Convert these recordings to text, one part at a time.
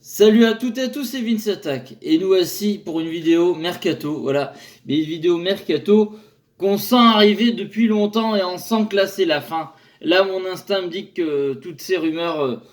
Salut à toutes et à tous, c'est Vince Attack et nous voici pour une vidéo Mercato, voilà, mais une vidéo Mercato qu'on sent arriver depuis longtemps et on sent que là c'est la fin. Là mon instinct me dit que toutes ces rumeurs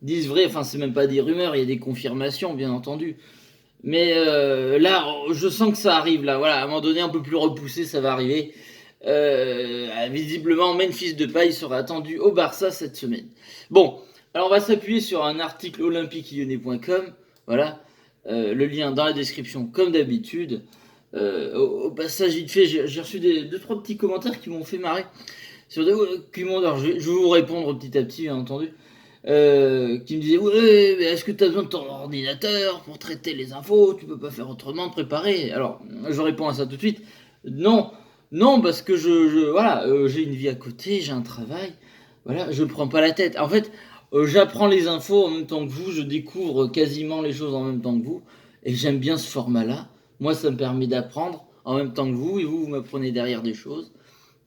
disent vrai, enfin c'est même pas des rumeurs, il y a des confirmations bien entendu. Mais là je sens que ça arrive là, voilà, à un moment donné un peu plus repoussé ça va arriver. Visiblement Memphis Depay sera attendu au Barça cette semaine. Bon, alors on va s'appuyer sur un article olympiquelyonnais.com, voilà, le lien dans la description comme d'habitude. Au passage vite fait, j'ai reçu deux trois petits commentaires qui m'ont fait marrer. Alors je vais vous répondre petit à petit bien entendu. Qui me disaient ouais, mais est-ce que tu as besoin de ton ordinateur pour traiter les infos, tu peux pas faire autrement, préparer. Alors je réponds à ça tout de suite. Non, non, parce que voilà, j'ai une vie à côté, j'ai un travail, voilà, je prends pas la tête. En fait, j'apprends les infos en même temps que vous, je découvre quasiment les choses en même temps que vous, et j'aime bien ce format-là. Moi, ça me permet d'apprendre en même temps que vous, et vous m'apprenez derrière des choses.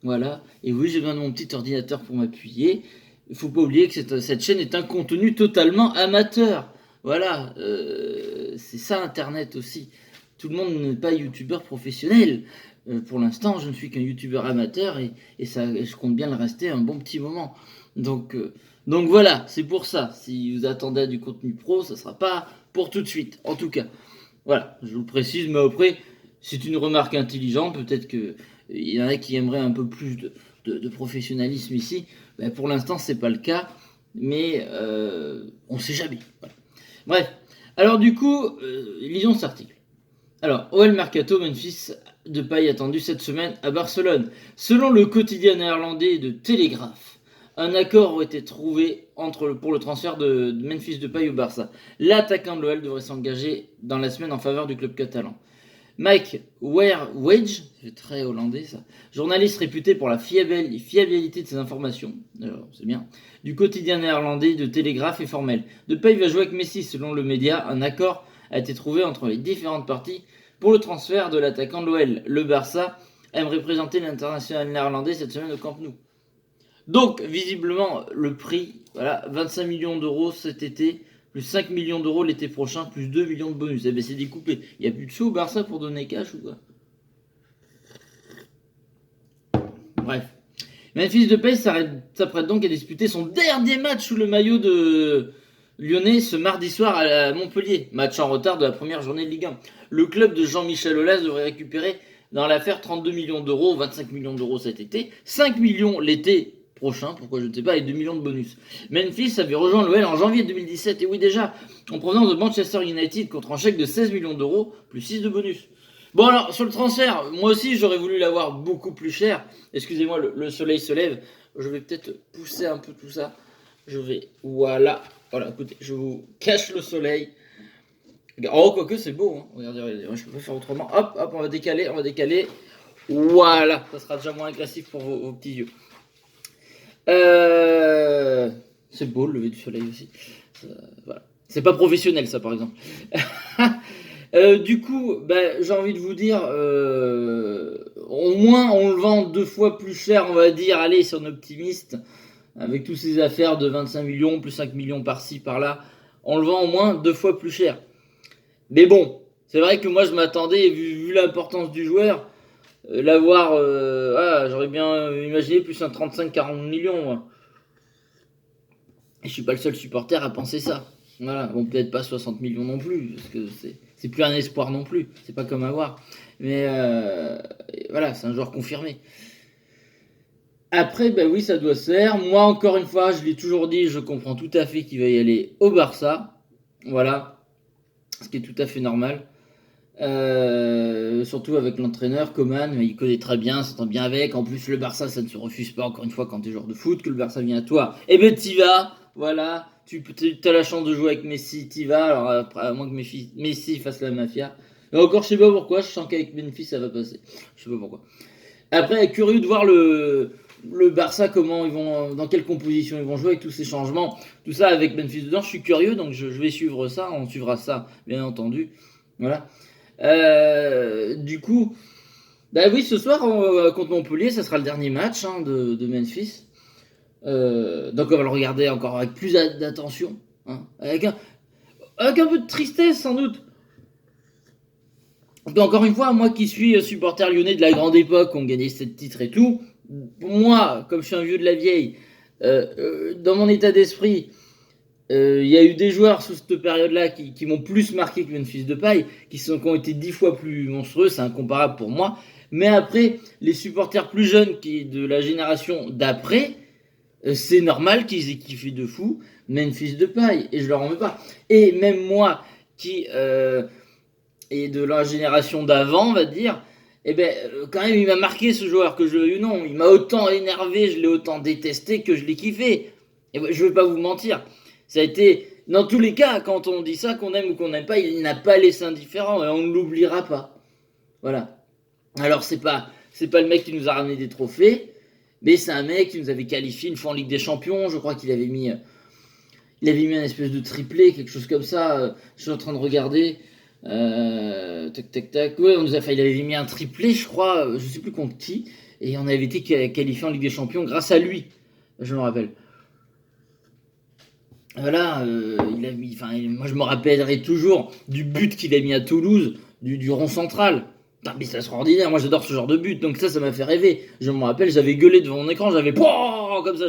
Voilà. Et oui, j'ai besoin de mon petit ordinateur pour m'appuyer. Il faut pas oublier que cette chaîne est un contenu totalement amateur. Voilà. C'est ça Internet aussi. Tout le monde n'est pas youtubeur professionnel. Pour l'instant, je ne suis qu'un youtubeur amateur et je compte bien le rester un bon petit moment. Donc, donc voilà, c'est pour ça. Si vous attendez du contenu pro, ça ne sera pas pour tout de suite. En tout cas, voilà, je vous le précise, mais après, c'est une remarque intelligente. Peut-être que il y en a qui aimeraient un peu plus de professionnalisme ici. Ben, pour l'instant, c'est pas le cas, mais on ne sait jamais. Voilà. Bref, alors du coup, lisons cet article. Alors, OL Mercato, Memphis Depay attendu cette semaine à Barcelone. Selon le quotidien néerlandais de Télégraphe, un accord aurait été trouvé pour le transfert de Memphis Depay au Barça. L'attaquant de l'OL devrait s'engager dans la semaine en faveur du club catalan. Mike Werwedge, c'est très hollandais ça, journaliste réputé pour la fiabilité de ses informations, c'est bien, du quotidien néerlandais de Télégraphe est formel. Depay va jouer avec Messi selon le média, un accord a été trouvé entre les différentes parties pour le transfert de l'attaquant de l'OL. Le Barça aimerait présenter l'international néerlandais cette semaine au Camp Nou. Donc, visiblement, le prix, voilà, 25 millions d'euros cet été, plus 5 millions d'euros l'été prochain, plus 2 millions de bonus. Eh bien, c'est découpé. Il n'y a plus de sous au Barça pour donner cash ou quoi? Bref. Memphis Depay s'apprête donc à disputer son dernier match sous le maillot de lyonnais ce mardi soir à Montpellier. Match en retard de la première journée de Ligue 1. Le club de Jean-Michel Aulas devrait récupérer dans l'affaire 32 millions d'euros, 25 millions d'euros cet été, 5 millions l'été prochain, pourquoi je ne sais pas, et 2 millions de bonus. Memphis avait rejoint l'OL en janvier 2017, et oui déjà, en provenance de Manchester United contre un chèque de 16 millions d'euros, plus 6 de bonus. Bon alors, sur le transfert, moi aussi j'aurais voulu l'avoir beaucoup plus cher. Excusez-moi, le soleil se lève. Je vais peut-être pousser un peu tout ça. Je vais, voilà. Voilà, écoutez, je vous cache le soleil. Oh, quoique c'est beau, hein. Regardez, regardez, je peux pas faire autrement. Hop, hop, on va décaler, on va décaler. Voilà, ça sera déjà moins agressif pour vos petits yeux. C'est beau le lever du soleil aussi. Voilà. C'est pas professionnel ça par exemple. Du coup, bah, j'ai envie de vous dire, au moins on le vend 2 fois plus cher, on va dire, allez, si on est optimiste, avec toutes ces affaires de 25 millions, plus 5 millions par-ci, par-là, on le vend au moins 2 fois plus cher. Mais bon, c'est vrai que moi je m'attendais, vu l'importance du joueur, l'avoir, j'aurais bien imaginé plus un 35-40 millions, moi. Et je suis pas le seul supporter à penser ça. Voilà, bon peut-être pas 60 millions non plus, parce que c'est plus un espoir non plus, c'est pas comme avoir. Mais voilà, c'est un joueur confirmé. Après, ben oui, ça doit se faire. Moi, encore une fois, je l'ai toujours dit, je comprends tout à fait qu'il va y aller au Barça. Voilà, ce qui est tout à fait normal. Surtout avec l'entraîneur Coman, il connaît très bien, s'entend bien avec. En plus, le Barça, ça ne se refuse pas, encore une fois, quand tu es joueur de foot, que le Barça vient à toi. Et ben, t'y vas, voilà. Tu as la chance de jouer avec Messi, t'y vas. Alors, après, à moins que Messi fasse la mafia. Et encore, je sais pas pourquoi, je sens qu'avec Memphis, ça va passer. Je sais pas pourquoi. Après, curieux de voir le Barça, comment ils vont, dans quelle composition ils vont jouer avec tous ces changements. Tout ça avec Memphis dedans, je suis curieux, donc je vais suivre ça. On suivra ça, bien entendu. Voilà. Du coup, bah oui, ce soir contre Montpellier, ça sera le dernier match hein, de Memphis. Donc on va le regarder encore avec plus d'attention. Hein, avec un peu de tristesse sans doute. Donc, encore une fois, moi qui suis supporter lyonnais de la grande époque, on gagnait 7 titres et tout, moi, comme je suis un vieux de la vieille, dans mon état d'esprit, il y a eu des joueurs sous cette période-là qui m'ont plus marqué que Memphis Depay, qui ont été 10 fois plus monstrueux, c'est incomparable pour moi. Mais après, les supporters plus jeunes de la génération d'après, c'est normal qu'ils aient kiffé de fou Memphis Depay, et je leur en veux pas. Et même moi, qui est de la génération d'avant, on va dire, eh ben, quand même, il m'a marqué ce joueur, que je le veuille ou non. Il m'a autant énervé, je l'ai autant détesté que je l'ai kiffé. Et je veux pas vous mentir. Ça a été, dans tous les cas, quand on dit ça, qu'on aime ou qu'on n'aime pas, il n'a pas laissé indifférent et on ne l'oubliera pas. Voilà. Alors, c'est pas le mec qui nous a ramené des trophées, mais c'est un mec qui nous avait qualifié une fois en Ligue des Champions. Je crois qu'il avait mis un espèce de triplé, quelque chose comme ça. Je suis en train de regarder. Tac, tac, tac. Ouais, il avait mis un triplé, je crois, je sais plus contre qui, et on avait été qualifié en Ligue des Champions grâce à lui, je me rappelle. Voilà, il a mis, moi je me rappellerai toujours du but qu'il a mis à Toulouse, du rond central. Putain, mais c'est extraordinaire, moi j'adore ce genre de but, donc ça m'a fait rêver. Je me rappelle, j'avais gueulé devant mon écran, j'avais pouah comme ça,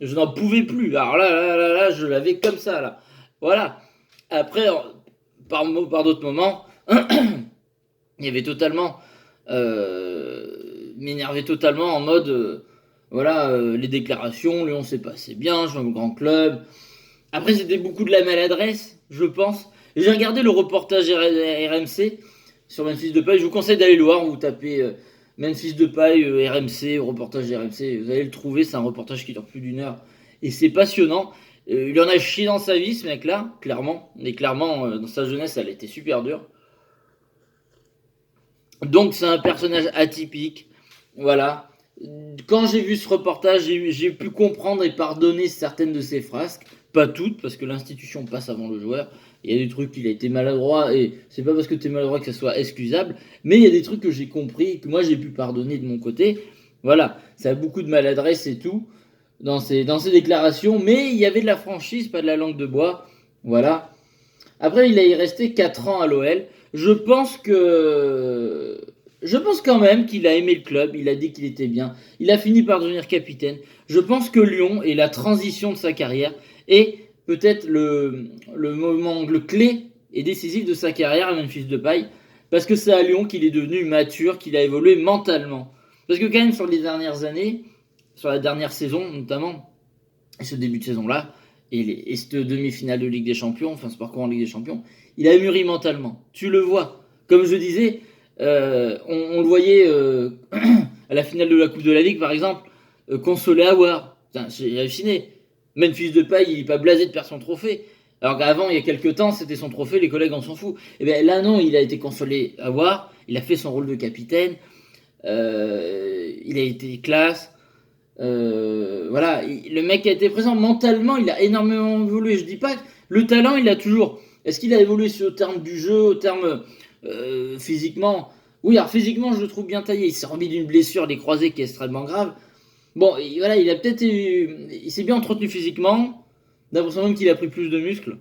je n'en pouvais plus. Alors là, je l'avais comme ça là. Voilà. Après, par d'autres moments, il y avait totalement m'énervait totalement en mode voilà, les déclarations, Lyon c'est passé bien, je joue au grand club. Après c'était beaucoup de la maladresse, je pense. J'ai regardé le reportage RMC sur Memphis Depay, je vous conseille d'aller le voir, vous tapez Memphis Depay RMC, reportage RMC, vous allez le trouver, c'est un reportage qui dure plus d'une heure et c'est passionnant. Il en a chié dans sa vie ce mec là, clairement, mais clairement dans sa jeunesse elle était super dure. Donc c'est un personnage atypique. Voilà. Quand j'ai vu ce reportage, j'ai pu comprendre et pardonner certaines de ses phrases. Pas toutes, parce que l'institution passe avant le joueur. Il y a des trucs qu'il a été maladroit, et c'est pas parce que tu es maladroit que ça soit excusable. Mais il y a des trucs que j'ai compris, que moi j'ai pu pardonner de mon côté. Voilà. Ça a beaucoup de maladresse et tout dans ses déclarations. Mais il y avait de la franchise, pas de la langue de bois. Voilà. Après, il est resté 4 ans à l'OL. Je pense quand même qu'il a aimé le club, il a dit qu'il était bien. Il a fini par devenir capitaine. Je pense que Lyon est la transition de sa carrière et peut-être le moment, le clé et décisif de sa carrière à Memphis Depay. Parce que c'est à Lyon qu'il est devenu mature, qu'il a évolué mentalement. Parce que quand même sur les dernières années, sur la dernière saison notamment, et ce début de saison-là, et cette demi-finale de Ligue des Champions, enfin ce parcours en Ligue des Champions, il a mûri mentalement. Tu le vois. Comme je disais, on le voyait à la finale de la Coupe de la Ligue, par exemple, consoler Aouar. J'ai halluciné. Memphis Depay, il n'est pas blasé de perdre son trophée. Alors qu'avant, il y a quelques temps, c'était son trophée, les collègues en s'en foutent. Et bien là, non, il a été consolé Aouar, il a fait son rôle de capitaine, il a été classe. Voilà, le mec a été présent mentalement, il a énormément évolué. Je dis pas que le talent, il a toujours. Est-ce qu'il a évolué sur le terme du jeu, au terme physiquement? Oui, alors physiquement, je le trouve bien taillé. Il s'est remis d'une blessure des croisés qui est extrêmement grave. Bon, et voilà, il a peut-être il s'est bien entretenu physiquement. D'abord, même qu'il a pris plus de muscles.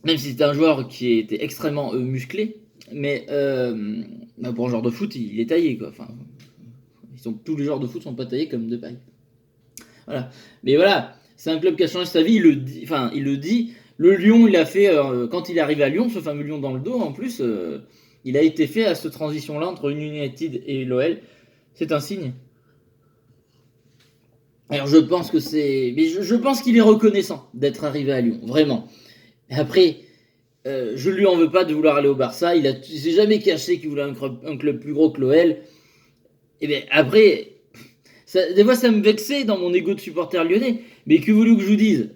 Même si c'était un joueur qui était extrêmement musclé, mais pour un joueur de foot, il est taillé quoi. Enfin, tous les joueurs de foot sont pas taillés comme Depay. Voilà. Mais voilà, c'est un club qui a changé sa vie. Il le dit. Le Lyon, il a fait quand il est arrivé à Lyon, ce fameux Lyon dans le dos. En plus, il a été fait à cette transition-là entre United et l'OL. C'est un signe. Alors je pense que mais je pense qu'il est reconnaissant d'être arrivé à Lyon, vraiment. Et après, je lui en veux pas de vouloir aller au Barça. Il s'est jamais caché qu'il voulait un club plus gros que l'OL. Et bien après, des fois ça me vexait dans mon ego de supporter lyonnais. Mais que voulez-vous que je vous dise?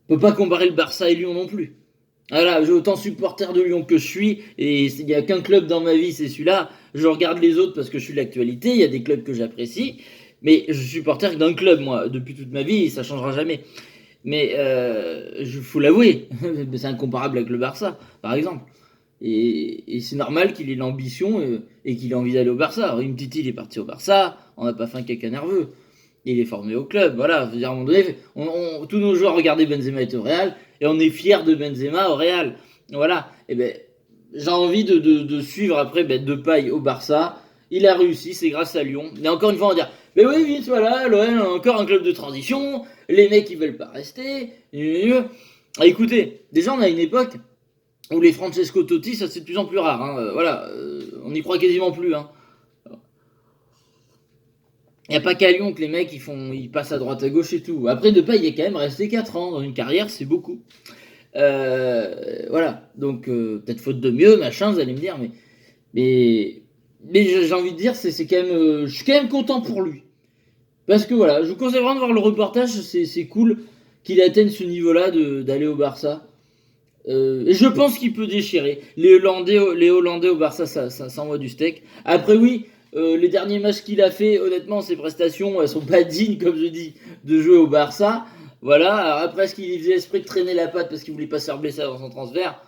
On peut pas comparer le Barça et Lyon non plus. Voilà, j'ai autant supporter de Lyon que je suis, et il n'y a qu'un club dans ma vie, c'est celui-là. Je regarde les autres parce que je suis de l'actualité, il y a des clubs que j'apprécie, mais je suis supporter d'un club, moi, depuis toute ma vie, et ça changera jamais. Mais il faut l'avouer, c'est incomparable avec le Barça, par exemple. Et c'est normal qu'il ait l'ambition et qu'il ait envie d'aller au Barça. Alors, Umtiti, il est parti au Barça, on n'a pas fait un caca nerveux. il est formé au club, voilà. Je veux dire, à un moment donné, tous nos joueurs regardaient Benzema était au Real, et on est fiers de Benzema au Real. Voilà. Et ben, j'ai envie de suivre après Depay au Barça. Il a réussi, c'est grâce à Lyon. Mais encore une fois, on va dire, mais oui, Vince, voilà, l'OM encore un club de transition, les mecs ils veulent pas rester. Écoutez, déjà on a une époque où les Francesco Totti, ça c'est de plus en plus rare. Hein. Voilà, on n'y croit quasiment plus. Hein. Il n'y a pas qu'à Lyon que les mecs ils passent à droite à gauche et tout. Après, Depay, il est quand même resté 4 ans dans une carrière, c'est beaucoup. Voilà, donc peut-être faute de mieux, machin, vous allez me dire, mais, mais j'ai envie de dire, c'est quand même, je suis quand même content pour lui. Parce que voilà, je vous conseille vraiment de voir le reportage, c'est cool qu'il atteigne ce niveau-là d'aller au Barça. Et je pense qu'il peut déchirer. Les Hollandais au Barça, ça envoie du steak. Après, oui, les derniers matchs qu'il a fait, honnêtement, ses prestations, elles sont pas dignes, comme je dis, de jouer au Barça. Voilà. Alors après, est-ce qu'il faisait esprit de traîner la patte parce qu'il voulait pas se faire blesser avant son transfert?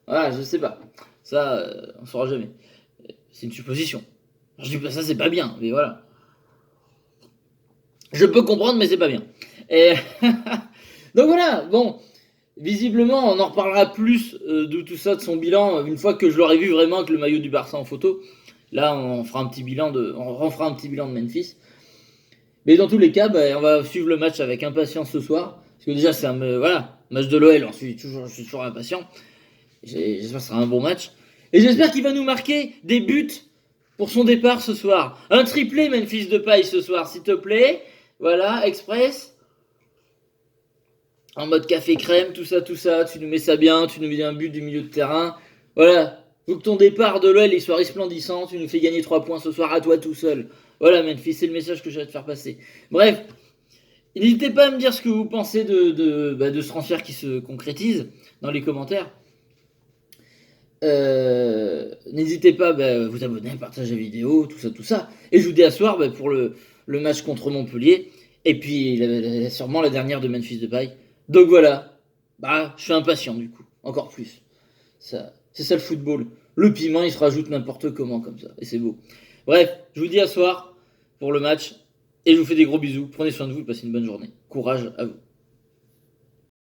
Voilà, je sais pas. Ça, on saura jamais. C'est une supposition. Je dis pas ça, c'est pas bien, mais voilà. Je peux comprendre, mais c'est pas bien. Et donc voilà, bon, visiblement, on en reparlera plus de tout ça, de son bilan, une fois que je l'aurai vu vraiment avec le maillot du Barça en photo. Là, on fera un petit bilan on refera un petit bilan de Memphis. Mais dans tous les cas, on va suivre le match avec impatience ce soir. Parce que déjà, c'est voilà, match de l'OL, je suis toujours impatient. J'espère que ce sera un bon match. Et j'espère qu'il va nous marquer des buts pour son départ ce soir. Un triplé, Memphis Depay ce soir, s'il te plaît. Voilà, express. En mode café crème, tout ça, tu nous mets ça bien, tu nous mets un but du milieu de terrain. Voilà, faut que ton départ de l'OL il soit resplendissant, tu nous fais gagner 3 points ce soir à toi tout seul. Voilà Memphis, c'est le message que je vais te faire passer. Bref, n'hésitez pas à me dire ce que vous pensez de ce transfert qui se concrétise dans les commentaires. N'hésitez pas à vous abonner, partager la vidéo, tout ça. Et je vous dis à soir pour le match contre Montpellier. Et puis sûrement la dernière de Memphis Depay. Donc voilà, je suis impatient du coup, encore plus. C'est ça le football. Le piment, il se rajoute n'importe comment comme ça, et c'est beau. Bref, je vous dis à soir pour le match, et je vous fais des gros bisous. Prenez soin de vous, passez une bonne journée. Courage à vous.